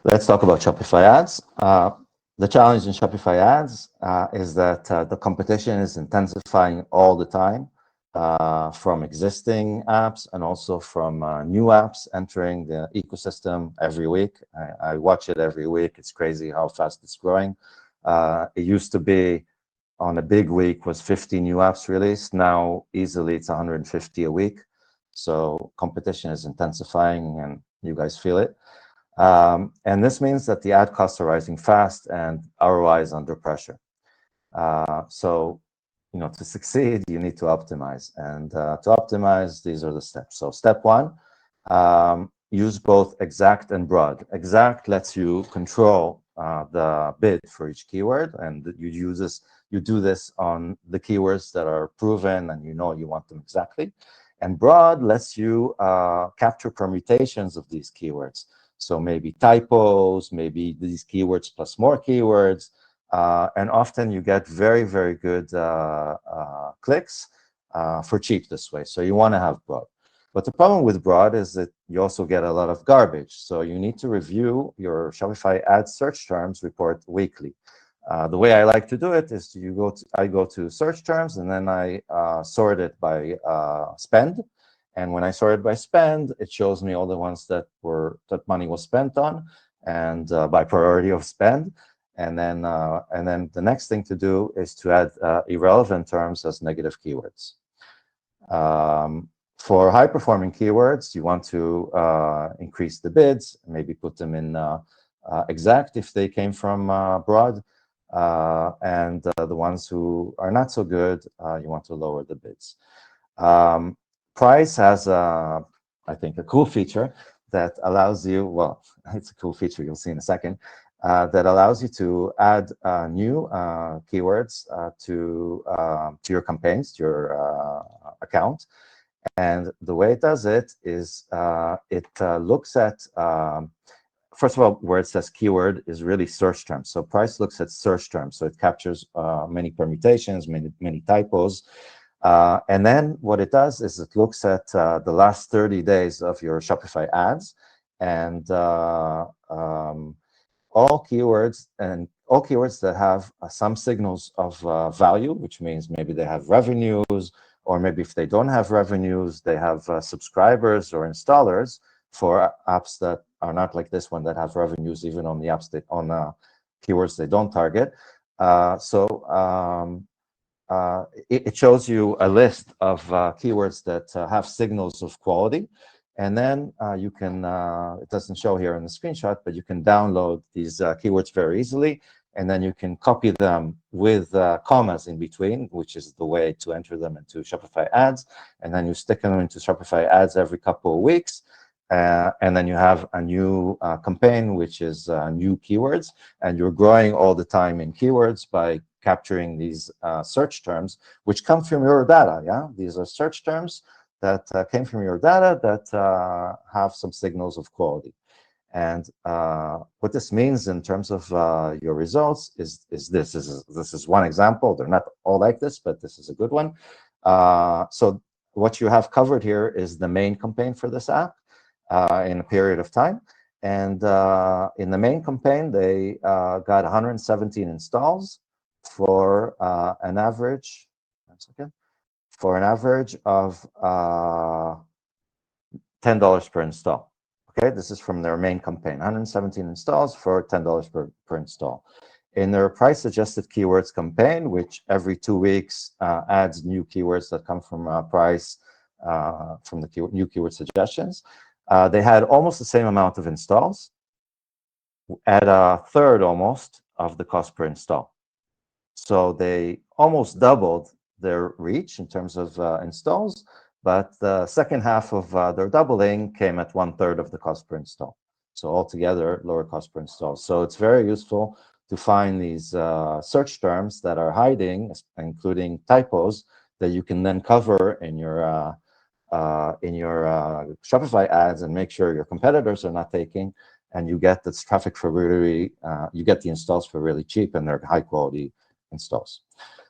Let's talk about Shopify ads. The challenge in Shopify ads is that the competition is intensifying all the time from existing apps and also from new apps entering the ecosystem every week. I watch it every week. It's crazy how fast it's growing. It used to be on a big week was 50 new apps released. Now easily it's 150 a week. So competition is intensifying and you guys feel it. And this means that the ad costs are rising fast and ROI is under pressure. So, to succeed, you need to optimize. And to optimize, these are the steps. So step one, use both exact and broad. Exact lets you control the bid for each keyword, and you do this on the keywords that are proven and you want them exactly. And broad lets you capture permutations of these keywords. So maybe typos, maybe these keywords plus more keywords, and often you get very, very good clicks for cheap this way. So you want to have broad. But the problem with broad is that you also get a lot of garbage. So you need to review your Shopify ad search terms report weekly. The way I like to do it is I go to search terms and then I sort it by spend. And when I sort it by spend, it shows me all the ones that money was spent on, and by priority of spend. And then the next thing to do is to add irrelevant terms as negative keywords. For high-performing keywords, you want to increase the bids, maybe put them in exact if they came from broad, and the ones who are not so good, you want to lower the bids. Price has, I think, a cool feature that allows you, well, it's a cool feature, you'll see in a second, that allows you to add new keywords to your campaigns, to your account. And the way it does it is it looks at, first of all, where it says keyword is really search terms. So price looks at search terms. So it captures many permutations, many typos. And then what it does is it looks at the last 30 days of your Shopify ads, and all keywords that have some signals of value, which means maybe they have revenues, or maybe if they don't have revenues, they have subscribers or installers for apps that are not like this one that have revenues even on the apps keywords they don't target. It shows you a list of keywords that have signals of quality. And then you can, it doesn't show here in the screenshot, but you can download these keywords very easily. And then you can copy them with commas in between, which is the way to enter them into Shopify ads. And then you stick them into Shopify ads every couple of weeks. And then you have a new campaign, which is new keywords. And you're growing all the time in keywords by capturing these search terms, which come from your data. Yeah, these are search terms that came from your data that have some signals of quality. And what this means in terms of your results is this is one example. They're not all like this, but this is a good one. So what you have covered here is the main campaign for this app in a period of time. And in the main campaign, they got 117 installs for an average, of $10 per install. Okay, this is from their main campaign, 117 installs for $10 per install. In their price-adjusted keywords campaign, which every 2 weeks adds new keywords that come from price, from the new keyword suggestions, they had almost the same amount of installs at a third almost of the cost per install. So they almost doubled their reach in terms of installs, but the second half of their doubling came at 1/3 of the cost per install. So altogether, lower cost per install. So it's very useful to find these search terms that are hiding, including typos, that you can then cover in your Shopify ads and make sure your competitors are not taking, and you get this traffic for really, you get the installs for really cheap, and they're high quality installs.